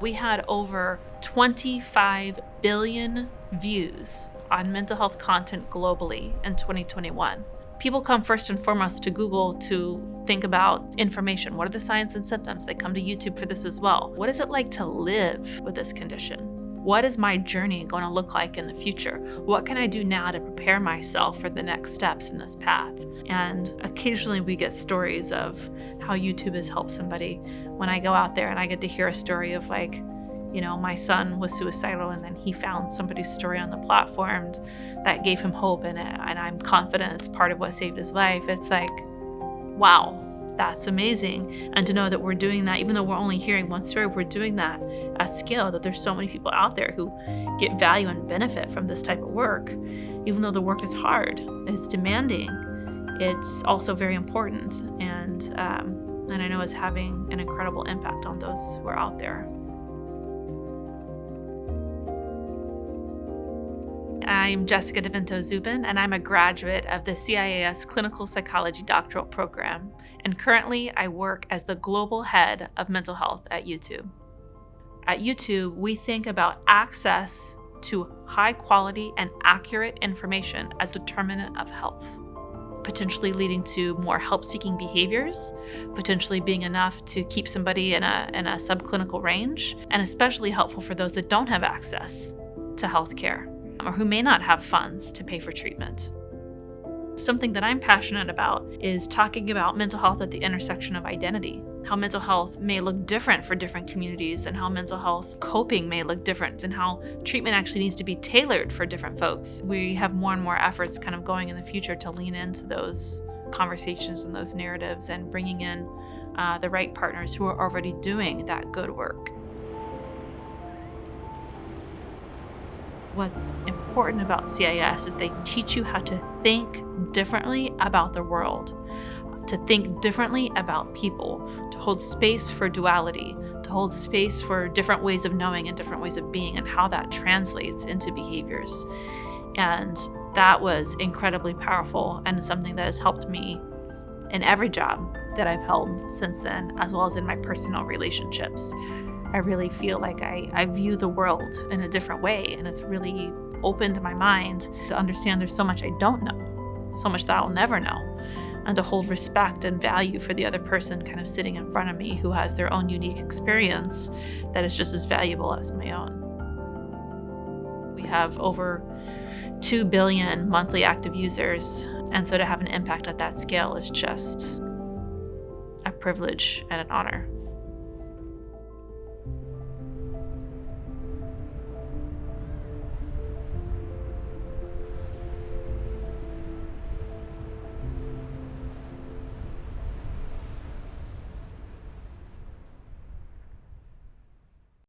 We had over 25 billion views on mental health content globally in 2021. People come first and foremost to Google to think about information. What are the signs and symptoms? They come to YouTube for this as well. What is it like to live with this condition? What is my journey going to look like in the future? What can I do now to prepare myself for the next steps in this path? And occasionally we get stories of how YouTube has helped somebody. When I go out there and I get to hear a story of my son was suicidal and then he found somebody's story on the platform that gave him hope and I'm confident it's part of what saved his life. It's like, wow, that's amazing. And to know that we're doing that, even though we're only hearing one story, we're doing that at scale, that there's so many people out there who get value and benefit from this type of work. Even though the work is hard, it's demanding, it's also very important. And I know it's having an incredible impact on those who are out there. I'm Jessica DiVento Dzuban, and I'm a graduate of the CIIS Clinical Psychology Doctoral Program. And currently, I work as the global head of mental health at YouTube. At YouTube, we think about access to high quality and accurate information as a determinant of health, potentially leading to more help-seeking behaviors, potentially being enough to keep somebody in a subclinical range, and especially helpful for those that don't have access to healthcare or who may not have funds to pay for treatment. Something that I'm passionate about is talking about mental health at the intersection of identity, how mental health may look different for different communities and how mental health coping may look different and how treatment actually needs to be tailored for different folks. We have more and more efforts kind of going in the future to lean into those conversations and those narratives and bringing in the right partners who are already doing that good work. What's important about CIIS is they teach you how to think differently about the world, to think differently about people, to hold space for duality, to hold space for different ways of knowing and different ways of being and how that translates into behaviors. And that was incredibly powerful and something that has helped me in every job that I've held since then, as well as in my personal relationships. I really feel like I view the world in a different way, and it's really opened my mind to understand there's so much I don't know, so much that I'll never know, and to hold respect and value for the other person kind of sitting in front of me who has their own unique experience that is just as valuable as my own. We have over 2 billion monthly active users, and so to have an impact at that scale is just a privilege and an honor.